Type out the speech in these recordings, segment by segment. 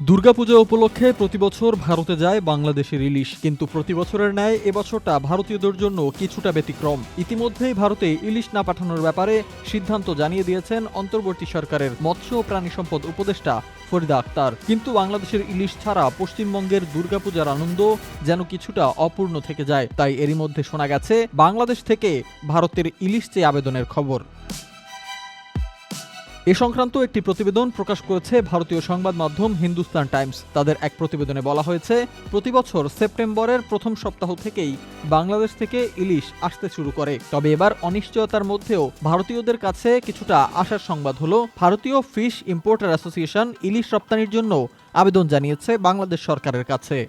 দুর্গাপূজা উপলক্ষে প্রতিবছর ভারতে যায় বাংলাদেশের ইলিশ, কিন্তু প্রতিবছরের ন্যায় এবছরটা ভারতীয়দের জন্য কিছুটা ব্যতিক্রম। ইতিমধ্যেই ভারতে ইলিশ না পাঠানোর ব্যাপারে সিদ্ধান্ত জানিয়ে দিয়েছেন অন্তর্বর্তী সরকারের মৎস্য ও প্রাণী সম্পদ উপদেষ্টা ফরিদা আক্তার। কিন্তু বাংলাদেশের ইলিশ ছাড়া পশ্চিমবঙ্গের দুর্গাপূজার আনন্দ যেন কিছুটা অপূর্ণ থেকে যায়। তাই এরই মধ্যে শোনা গেছে বাংলাদেশ থেকে ভারতের ইলিশ চেয়ে আবেদনের খবর। এ সংক্রান্ত একটি প্রতিবেদন প্রকাশ করেছে ভারতীয় সংবাদ মাধ্যম হিন্দুস্তান টাইমস। তাদের এক প্রতিবেদনে বলা হয়েছে, প্রতিবছর সেপ্টেম্বরের প্রথম সপ্তাহ থেকেই বাংলাদেশ থেকে ইলিশ আসতে শুরু করে। তবে এবার অনিশ্চয়তার মধ্যেও ভারতীয়দের কাছে কিছুটা আশার সংবাদ হলো, ভারতীয় ফিশ ইম্পোর্টার অ্যাসোসিয়েশন ইলিশ রপ্তানির জন্য আবেদন জানিয়েছে বাংলাদেশ সরকারের কাছে।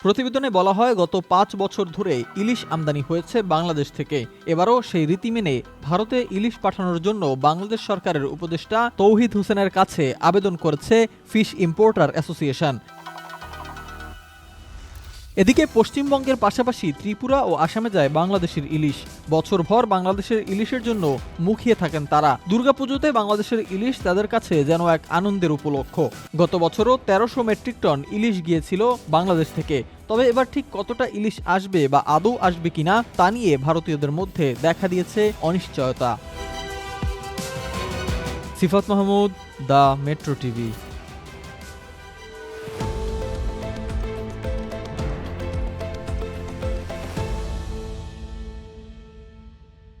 প্রতিবেদনে বলা হয়, গত ৫ বছর ধরে ইলিশ আমদানি হয়েছে বাংলাদেশ থেকে। এবারও সেই রীতি মেনে ভারতে ইলিশ পাঠানোর জন্য বাংলাদেশ সরকারের উপদেষ্টা তৌহিদ হোসেনের কাছে আবেদন করেছে ফিশ ইম্পোর্টার অ্যাসোসিয়েশন। এদিকে পশ্চিমবঙ্গের পাশাপাশি ত্রিপুরা ও আসামে যায় বাংলাদেশের ইলিশ। বছরভর বাংলাদেশের ইলিশের জন্য মুখিয়ে থাকেন তারা। দুর্গাপুজোতে বাংলাদেশের ইলিশ তাদের কাছে যেন এক আনন্দের উপলক্ষ। গত বছরও ১৩০০ মেট্রিক টন ইলিশ গিয়েছিল বাংলাদেশ থেকে। তবে এবার ঠিক কতটা ইলিশ আসবে বা আদৌ আসবে কিনা তা নিয়ে ভারতীয়দের মধ্যে দেখা দিয়েছে অনিশ্চয়তা। সিফাত মাহমুদ, দ্য মেট্রো টিভি।